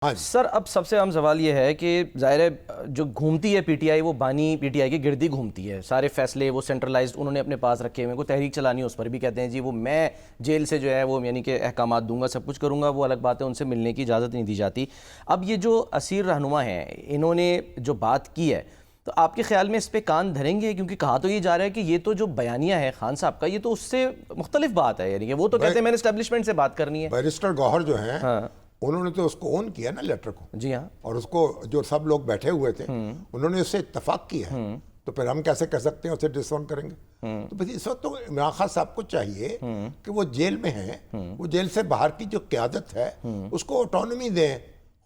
ہاں جی سر اب سب سے اہم سوال یہ ہے کہ ظاہر ہے جو گھومتی ہے پی ٹی آئی وہ بانی پی ٹی آئی کے گردی گھومتی ہے، سارے فیصلے وہ سینٹرلائزڈ انہوں نے اپنے پاس رکھے ہوئے، کوئی تحریک چلانی ہے اس پر بھی کہتے ہیں جی وہ میں جیل سے جو ہے وہ یعنی کہ احکامات دوں گا، سب کچھ کروں گا، وہ الگ بات ہے، ان سے ملنے کی اجازت نہیں دی جاتی۔ اب یہ جو اسیر رہنما ہیں انہوں نے جو بات کی ہے تو آپ کے خیال میں اس پہ کان دھریں گے؟ کیونکہ کہا تو یہ جا رہا ہے کہ یہ تو جو بیانیہ ہے خان صاحب کا یہ تو اس سے مختلف بات ہے، یعنی کہ وہ تو کہتے ہیں میں نے اسٹیبلشمنٹ سے بات کرنی ہے۔ بیرسٹر گوہر جو ہیں ہاں انہوں نے تو اس کو اون کیا نا لیٹر کو، جی ہاں اور اس کو جو سب لوگ بیٹھے ہوئے تھے انہوں نے اس سے اتفاق کیا ہے، تو پھر ہم کیسے کہہ سکتے ہیں اسے ڈس اون کریں گے؟ تو بس اس وقت تو عمران خان صاحب کو چاہیے کہ وہ جیل میں ہیں، وہ جیل سے باہر کی جو قیادت ہے اس کو آٹونومی دیں،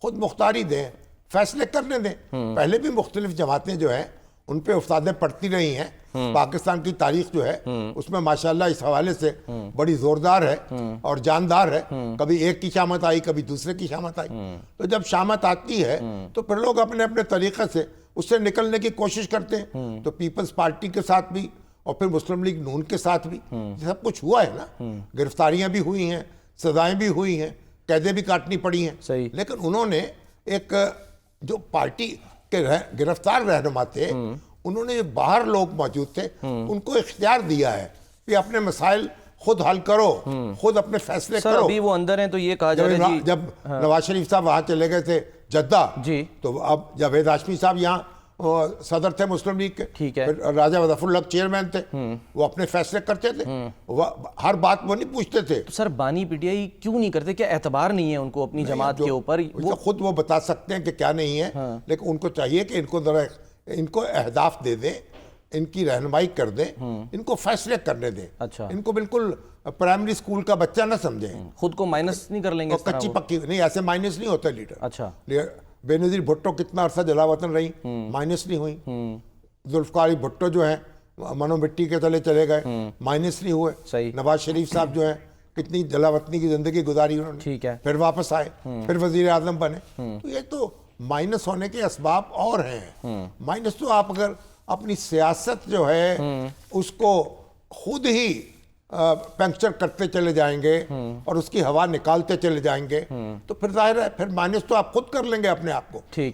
خود مختاری دیں، فیصلے کرنے دیں۔ پہلے بھی مختلف جماعتیں جو ہیں ان پہ استادیں پڑھتی رہی ہیں، پاکستان کی تاریخ جو ہے اس میں ماشاءاللہ اس حوالے سے بڑی زوردار ہے اور جاندار ہے، کبھی ایک کی شامت آئی کبھی دوسرے کی شامت آئی، تو جب شامت آتی ہے تو پھر لوگ اپنے اپنے طریقے سے اس سے نکلنے کی کوشش کرتے ہیں۔ تو پیپلز پارٹی کے ساتھ بھی اور پھر مسلم لیگ نون کے ساتھ بھی یہ سب کچھ ہوا ہے نا، گرفتاریاں بھی ہوئی ہیں، سزائیں بھی ہوئی ہیں، قیدیں بھی کاٹنی پڑی ہیں، صحیح۔ لیکن انہوں نے ایک جو پارٹی کے گرفتار رہنما تھے انہوں نے باہر لوگ موجود تھے ان کو اختیار دیا ہے کہ اپنے مسائل خود حل کرو، خود اپنے فیصلے سر کرو۔ ابھی وہ اندر ہیں تو یہ کہا جا رہا ہے جب نواز شریف صاحب وہاں چلے گئے تھے جدہ، جی تو اب جاوید ہاشمی صاحب یہاں صدر تھے مسلم لیگ کے، ٹھیک ہے، پھر راجہ ظفر الحق چیئرمین تھے، وہ اپنے فیصلے کرتے تھے، ہر بات وہ نہیں پوچھتے تھے۔ تو سر بانی پی ٹی آئی کیوں نہیں کرتے؟ کیا اعتبار نہیں ہے ان کو اپنی جماعت کے اوپر؟ وہ خود وہ بتا سکتے ہیں کہ کیا نہیں ہے، لیکن ان کو چاہیے کہ ان کو ذرا ان کو اہداف دے دیں، ان کی رہنمائی کر دیں، ان کو فیصلے کرنے دیں، اچھا ان کو بالکل پرائمری سکول کا بچہ نہ سمجھیں، خود کو مائنس نہیں کر لیں گے اس طرح کچی وہ؟ پکی نہیں، ایسے مائنس نہیں ہوتا لیڈر۔ اچھا بے نظیر بھٹو کتنا عرصہ جلا وطن رہی، مائنس نہیں ہوئی۔ ذوالفقار علی بھٹو جو ہیں منو مٹی کے تلے چلے گئے، مائنس نہیں ہوئے۔ صحیح، نواز شریف صاحب جو ہیں کتنی جلا وطنی کی زندگی گزاری انہوں نے، ٹھیک ہے، پھر واپس آئے، پھر وزیر اعظم بنے۔ تو یہ تو مائنس ہونے کے اسباب اور ہیں۔ مائنس تو آپ اگر اپنی سیاست جو ہے اس کو خود ہی پنکچر کرتے چلے جائیں گے اور اس کی ہوا نکالتے چلے جائیں گے تو پھر ظاہر ہے پھر مائنس تو آپ خود کر لیں گے اپنے آپ کو۔ ٹھیک